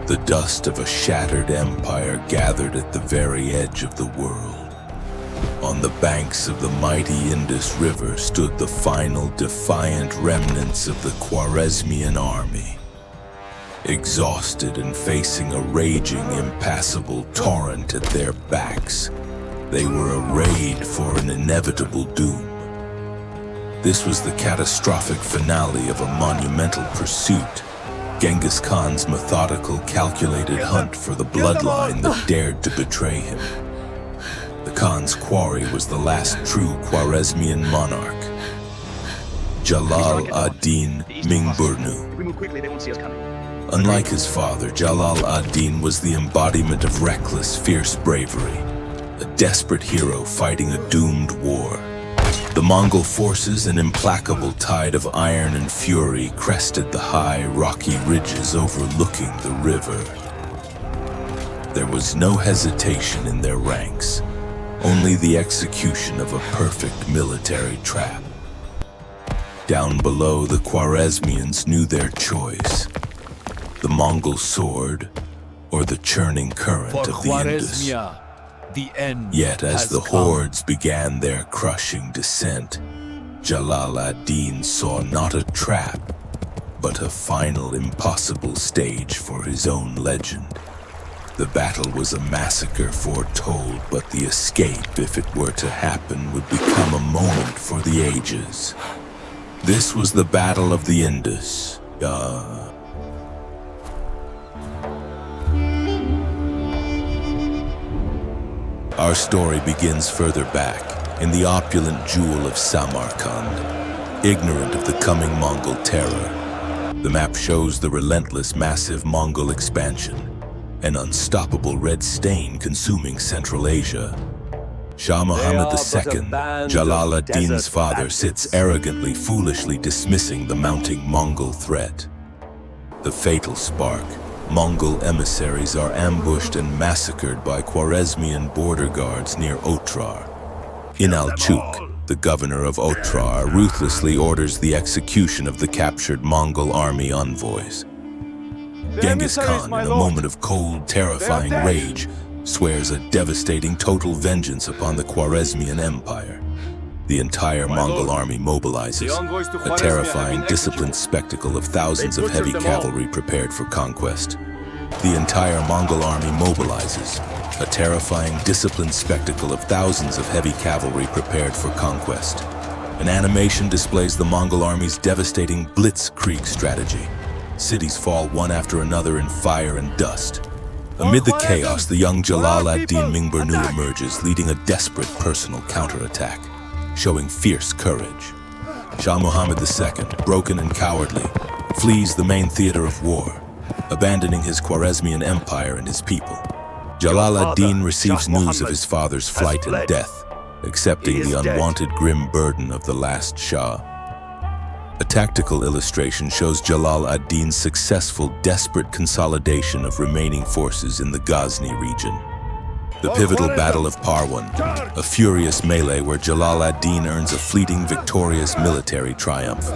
The dust of a shattered empire gathered at the very edge of the world. On the banks of the mighty Indus River stood the final defiant remnants of the Khwarezmian army. Exhausted and facing a raging, impassable torrent at their backs, they were arrayed for an inevitable doom. This was the catastrophic finale of a monumental pursuit, Genghis Khan's methodical, calculated hunt for the bloodline that dared to betray him. The Khan's quarry was the last true Khwarezmian monarch, Jalal-ud-Din Mingburnu. We move quickly, they won't see us coming. Unlike his father, Jalal-ud-Din was the embodiment of reckless, fierce bravery, a desperate hero fighting a doomed war. The Mongol forces, an implacable tide of iron and fury, crested the high, rocky ridges overlooking the river. There was no hesitation in their ranks, only the execution of a perfect military trap. Down below, the Khwarezmians knew their choice: the Mongol sword or the churning current of the Indus. The end Yet as has the come. hordes began their crushing descent, Jalal-ud-Din saw not a trap, but a final impossible stage for his own legend. The battle was a massacre foretold, but the escape, if it were to happen, would become a moment for the ages. This was the Battle of the Indus. Our story begins further back, in the opulent jewel of Samarkand, ignorant of the coming Mongol terror. The map shows the relentless, massive Mongol expansion, an unstoppable red stain consuming Central Asia. Shah Muhammad II, Jalal-ud-Din's father, sits arrogantly, foolishly dismissing the mounting Mongol threat. The fatal spark. Mongol emissaries are ambushed and massacred by Khwarezmian border guards near Otrar. Inalchuk, the governor of Otrar, ruthlessly orders the execution of the captured Mongol army envoys. Genghis Khan, in a moment of cold, terrifying rage, swears a devastating total vengeance upon the Khwarezmian Empire. The entire Mongol army mobilizes, a terrifying, disciplined spectacle of thousands of heavy cavalry prepared for conquest. The entire Mongol army mobilizes, a terrifying, disciplined spectacle of thousands of heavy cavalry prepared for conquest. An animation displays the Mongol army's devastating blitzkrieg strategy. Cities fall one after another in fire and dust. Amid the chaos, the young Jalal-ud-Din Mingburnu emerges, leading a desperate personal counterattack, showing fierce courage. Shah Muhammad II, broken and cowardly, flees the main theater of war, abandoning his Khwarezmian Empire and his people. Jalal-ud-Din receives news of his father's flight and death, accepting the unwanted grim burden of the last Shah. A tactical illustration shows Jalal-ud-Din's successful, desperate consolidation of remaining forces in the Ghazni region. The pivotal Battle of Parwan, a furious melee where Jalal-ud-Din earns a fleeting, victorious military triumph.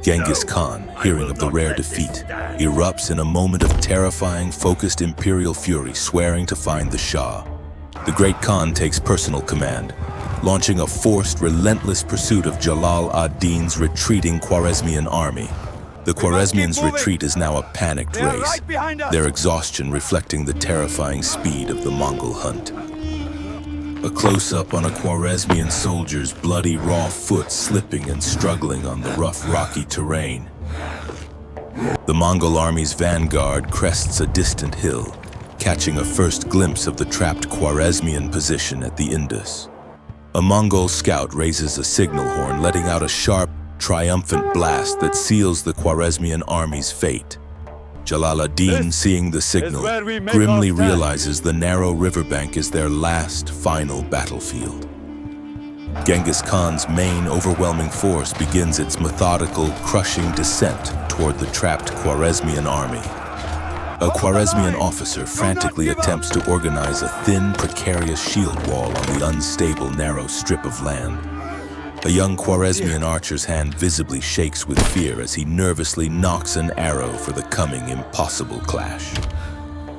Genghis Khan, hearing of the rare defeat, erupts in a moment of terrifying, focused imperial fury, swearing to find the Shah. The great Khan takes personal command, launching a forced, relentless pursuit of Jalal-ud-Din's retreating Khwarezmian army. The Khwarezmians' retreat is now a panicked race, their exhaustion reflecting the terrifying speed of the Mongol hunt. A close-up on a Khwarezmian soldier's bloody raw foot slipping and struggling on the rough, rocky terrain. The Mongol army's vanguard crests a distant hill, catching a first glimpse of the trapped Khwarezmian position at the Indus. A Mongol scout raises a signal horn, letting out a sharp, triumphant blast that seals the Khwarezmian army's fate. Jalal-ud-Din, seeing the signal, grimly realizes the narrow riverbank is their last, final battlefield. Genghis Khan's main, overwhelming force begins its methodical, crushing descent toward the trapped Khwarezmian army. A Khwarezmian officer frantically attempts to organize a thin, precarious shield wall on the unstable, narrow strip of land. A young Khwarezmian archer's hand visibly shakes with fear as he nervously nocks an arrow for the coming impossible clash.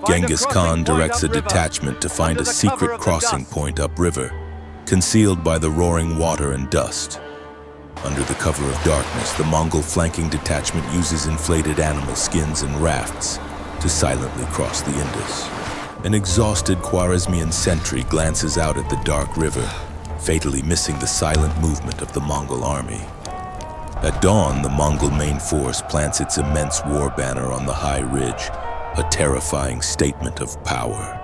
Genghis Khan directs a detachment to find a secret crossing point upriver, concealed by the roaring water and dust. Under the cover of darkness, the Mongol flanking detachment uses inflated animal skins and rafts to silently cross the Indus. An exhausted Khwarezmian sentry glances out at the dark river, fatally missing the silent movement of the Mongol army. At dawn, the Mongol main force plants its immense war banner on the high ridge, a terrifying statement of power.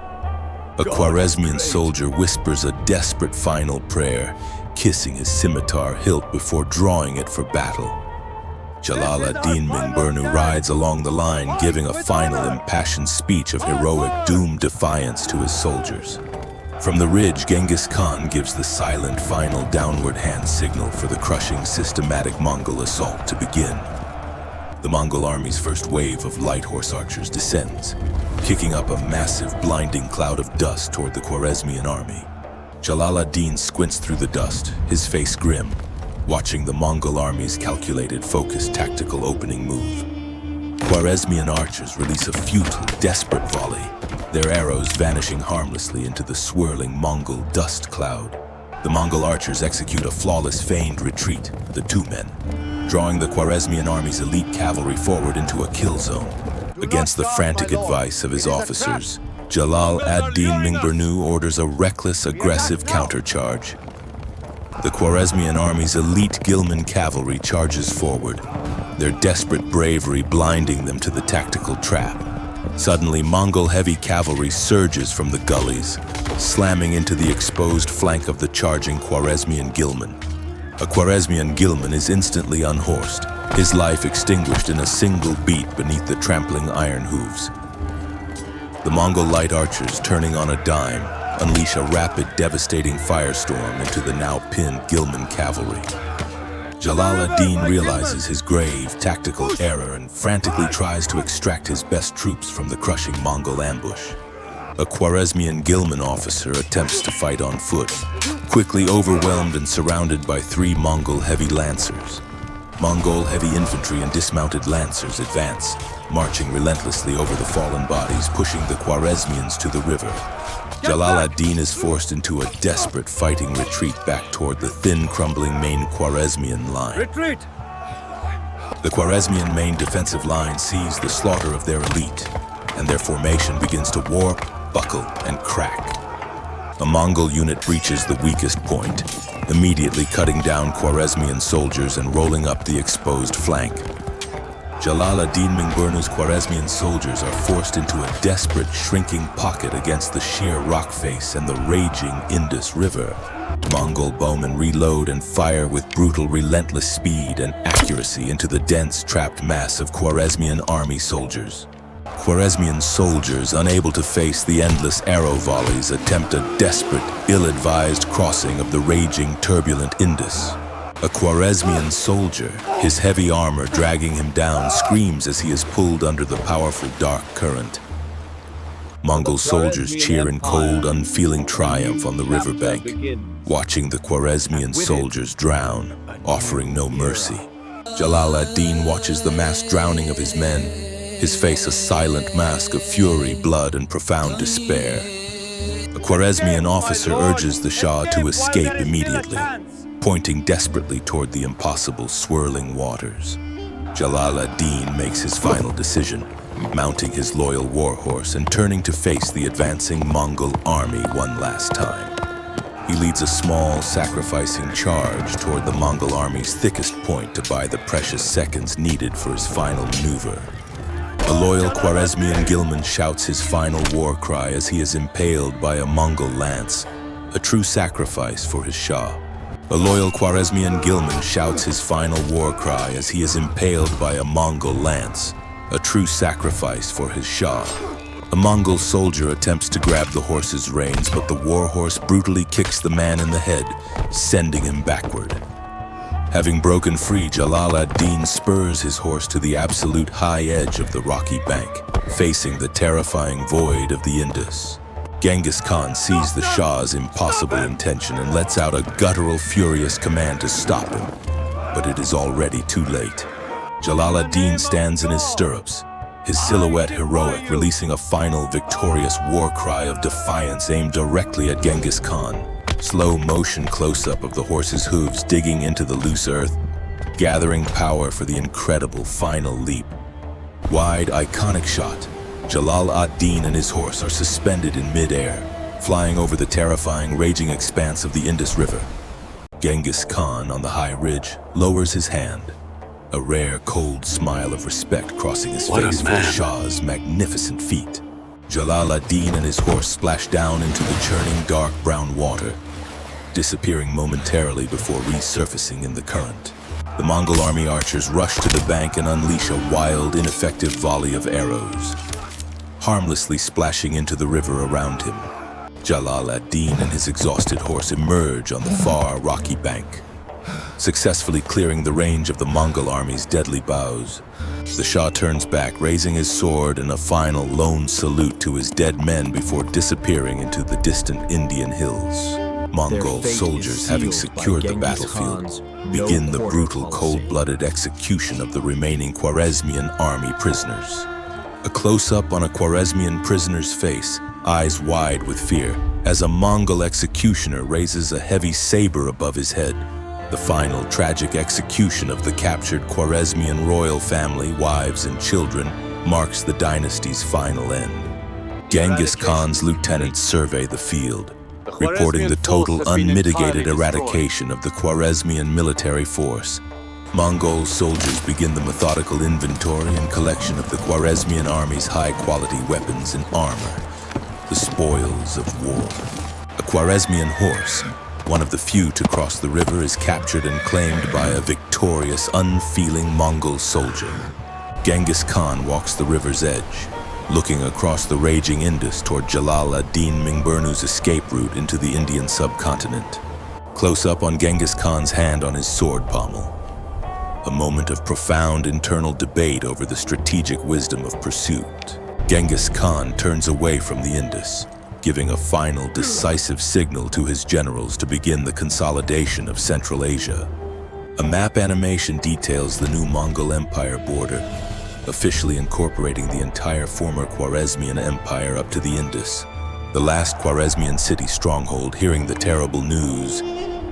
A Khwarezmian soldier whispers a desperate final prayer, kissing his scimitar hilt before drawing it for battle. Jalal-ud-Din rides along the line, giving a final impassioned speech of heroic doomed defiance to his soldiers. From the ridge, Genghis Khan gives the silent final downward hand signal for the crushing systematic Mongol assault to begin. The Mongol army's first wave of light horse archers descends, kicking up a massive, blinding cloud of dust toward the Khwarezmian army. Jalal-ud-Din squints through the dust, his face grim, watching the Mongol army's calculated, focused, tactical opening move. Khwarezmian archers release a futile, desperate volley, their arrows vanishing harmlessly into the swirling Mongol dust cloud. The Mongol archers execute a flawless feigned retreat, the two men, drawing the Khwarezmian army's elite cavalry forward into a kill zone. Against the frantic advice of his officers, Jalal-ud-Din orders a reckless, aggressive countercharge. The Khwarezmian army's elite Ghilman cavalry charges forward, their desperate bravery blinding them to the tactical trap. Suddenly, Mongol heavy cavalry surges from the gullies, slamming into the exposed flank of the charging Khwarezmian Ghilman. A Khwarezmian Ghilman is instantly unhorsed, his life extinguished in a single beat beneath the trampling iron hooves. The Mongol light archers, turning on a dime, unleash a rapid, devastating firestorm into the now pinned Ghilman cavalry. Jalal-ud-Din realizes his grave tactical error and frantically tries to extract his best troops from the crushing Mongol ambush. A Khwarezmian Ghilman officer attempts to fight on foot, quickly overwhelmed and surrounded by 3 Mongol heavy lancers. Mongol heavy infantry and dismounted lancers advance, marching relentlessly over the fallen bodies, pushing the Khwarezmians to the river. Jalal-ud-Din is forced into a desperate fighting retreat back toward the thin, crumbling main Khwarezmian line. Retreat! The Khwarezmian main defensive line sees the slaughter of their elite, and their formation begins to warp, buckle, and crack. A Mongol unit breaches the weakest point, immediately cutting down Khwarezmian soldiers and rolling up the exposed flank. Jalal-ud-Din Khwarezmian soldiers are forced into a desperate, shrinking pocket against the sheer rock face and the raging Indus River. Mongol bowmen reload and fire with brutal, relentless speed and accuracy into the dense, trapped mass of Khwarezmian army soldiers. Khwarezmian soldiers, unable to face the endless arrow volleys, attempt a desperate, ill-advised crossing of the raging, turbulent Indus. A Khwarezmian soldier, his heavy armor dragging him down, screams as he is pulled under the powerful dark current. Mongol soldiers cheer in cold, unfeeling triumph on the riverbank, watching the Khwarezmian soldiers drown, offering no mercy. Jalal-ud-Din watches the mass drowning of his men, his face a silent mask of fury, blood, and profound despair. A Khwarezmian officer urges the Shah to escape immediately, pointing desperately toward the impossible swirling waters. Jalal-ud-Din makes his final decision, mounting his loyal warhorse and turning to face the advancing Mongol army one last time. He leads a small, sacrificing charge toward the Mongol army's thickest point to buy the precious seconds needed for his final maneuver. A loyal Khwarezmian Ghilman shouts his final war cry as he is impaled by a Mongol lance, a true sacrifice for his Shah. A loyal Khwarezmian Ghilman shouts his final war cry as he is impaled by a Mongol lance, a true sacrifice for his Shah. A Mongol soldier attempts to grab the horse's reins, but the warhorse brutally kicks the man in the head, sending him backward. Having broken free, Jalal-ud-Din spurs his horse to the absolute high edge of the rocky bank, facing the terrifying void of the Indus. Genghis Khan sees the Shah's impossible intention and lets out a guttural, furious command to stop him. But it is already too late. Jalal-ud-Din stands in his stirrups, his silhouette heroic, releasing a final victorious war cry of defiance aimed directly at Genghis Khan. Slow motion close-up of the horse's hooves digging into the loose earth, gathering power for the incredible final leap. Wide, iconic shot. Jalal-ud-Din and his horse are suspended in mid-air, flying over the terrifying, raging expanse of the Indus River. Genghis Khan, on the high ridge, lowers his hand, a rare, cold smile of respect crossing his face for Shah's magnificent feat. Jalal-ud-Din and his horse splash down into the churning, dark brown water, disappearing momentarily before resurfacing in the current. The Mongol army archers rush to the bank and unleash a wild, ineffective volley of arrows, harmlessly splashing into the river around him. Jalal-ud-Din and his exhausted horse emerge on the far, rocky bank, successfully clearing the range of the Mongol army's deadly bows. The Shah turns back, raising his sword in a final lone salute to his dead men before disappearing into the distant Indian hills. Mongol soldiers, having secured the battlefield, begin the brutal, cold-blooded execution of the remaining Khwarezmian army prisoners. A close-up on a Khwarezmian prisoner's face, eyes wide with fear, as a Mongol executioner raises a heavy saber above his head. The final tragic execution of the captured Khwarezmian royal family, wives and children, marks the dynasty's final end. Genghis Khan's lieutenants survey the field, reporting the total unmitigated eradication of the Khwarezmian military force. Mongol soldiers begin the methodical inventory and collection of the Khwarezmian army's high-quality weapons and armor, the spoils of war. A Khwarezmian horse, one of the few to cross the river, is captured and claimed by a victorious, unfeeling Mongol soldier. Genghis Khan walks the river's edge, looking across the raging Indus toward Jalal-ud-Din Mingburnu's escape route into the Indian subcontinent. Close up on Genghis Khan's hand on his sword pommel. A moment of profound internal debate over the strategic wisdom of pursuit. Genghis Khan turns away from the Indus, giving a final decisive signal to his generals to begin the consolidation of Central Asia. A map animation details the new Mongol Empire border, officially incorporating the entire former Khwarezmian Empire up to the Indus. The last Khwarezmian city stronghold, hearing the terrible news,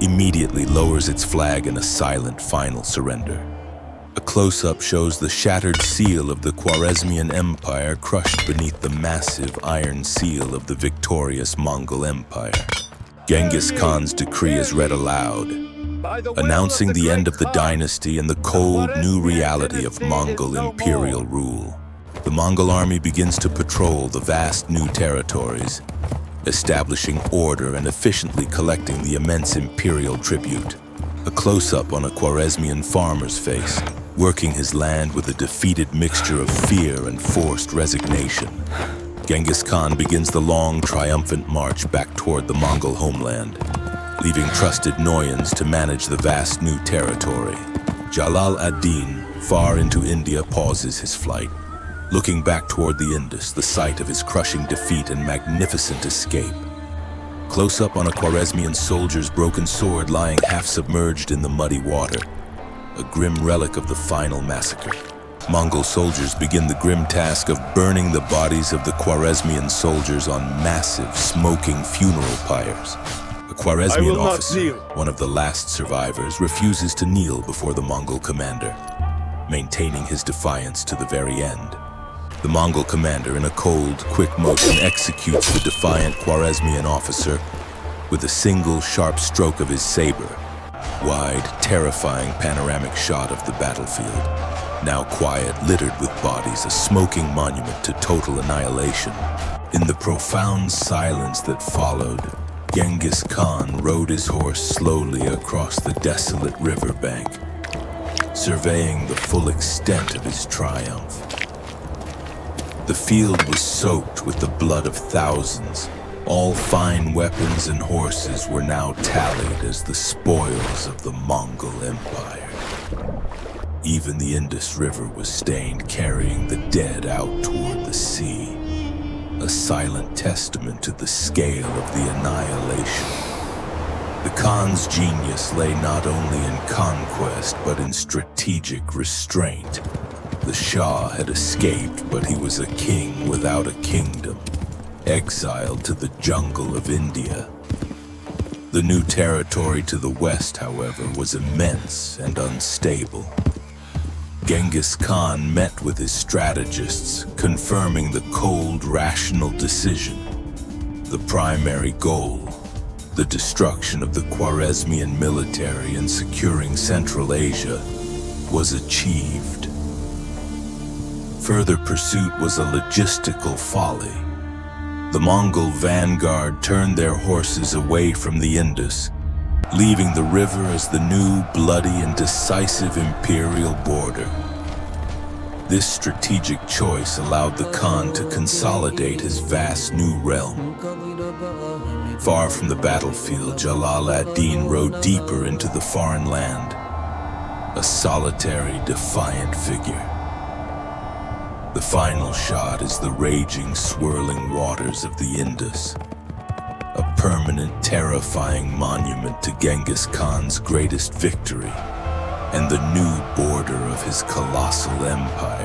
immediately lowers its flag in a silent final surrender. A close-up shows the shattered seal of the Khwarezmian Empire crushed beneath the massive iron seal of the victorious Mongol Empire. Genghis Khan's decree is read aloud, announcing the end of the dynasty and the cold new reality of Mongol imperial rule. The Mongol army begins to patrol the vast new territories, establishing order and efficiently collecting the immense imperial tribute. A close-up on a Khwarezmian farmer's face, working his land with a defeated mixture of fear and forced resignation. Genghis Khan begins the long, triumphant march back toward the Mongol homeland, leaving trusted Noyans to manage the vast new territory. Jalal-ud-Din, far into India, pauses his flight, looking back toward the Indus, the site of his crushing defeat and magnificent escape. Close up on a Khwarezmian soldier's broken sword lying half-submerged in the muddy water, a grim relic of the final massacre. Mongol soldiers begin the grim task of burning the bodies of the Khwarezmian soldiers on massive, smoking funeral pyres. A Khwarezmian officer, one of the last survivors, refuses to kneel before the Mongol commander, maintaining his defiance to the very end. The Mongol commander, in a cold, quick motion, executes the defiant Khwarezmian officer with a single sharp stroke of his saber. Wide, terrifying panoramic shot of the battlefield. Now quiet, littered with bodies, a smoking monument to total annihilation. In the profound silence that followed, Genghis Khan rode his horse slowly across the desolate riverbank, surveying the full extent of his triumph. The field was soaked with the blood of thousands. All fine weapons and horses were now tallied as the spoils of the Mongol Empire. Even the Indus River was stained, carrying the dead out toward the sea. a silent testament to the scale of the annihilation. The Khan's genius lay not only in conquest, but in strategic restraint. The Shah had escaped, but he was a king without a kingdom, exiled to the jungle of India. The new territory to the west, however, was immense and unstable. Genghis Khan met with his strategists, confirming the cold, rational decision. The primary goal, the destruction of the Khwarezmian military and securing Central Asia, was achieved. Further pursuit was a logistical folly. The Mongol vanguard turned their horses away from the Indus, leaving the river as the new, bloody, and decisive imperial border. This strategic choice allowed the Khan to consolidate his vast new realm. Far from the battlefield, Jalal-ud-Din rode deeper into the foreign land, a solitary, defiant figure. The final shot is the raging, swirling waters of the Indus, a permanent, terrifying monument to Genghis Khan's greatest victory and the new border of his colossal empire.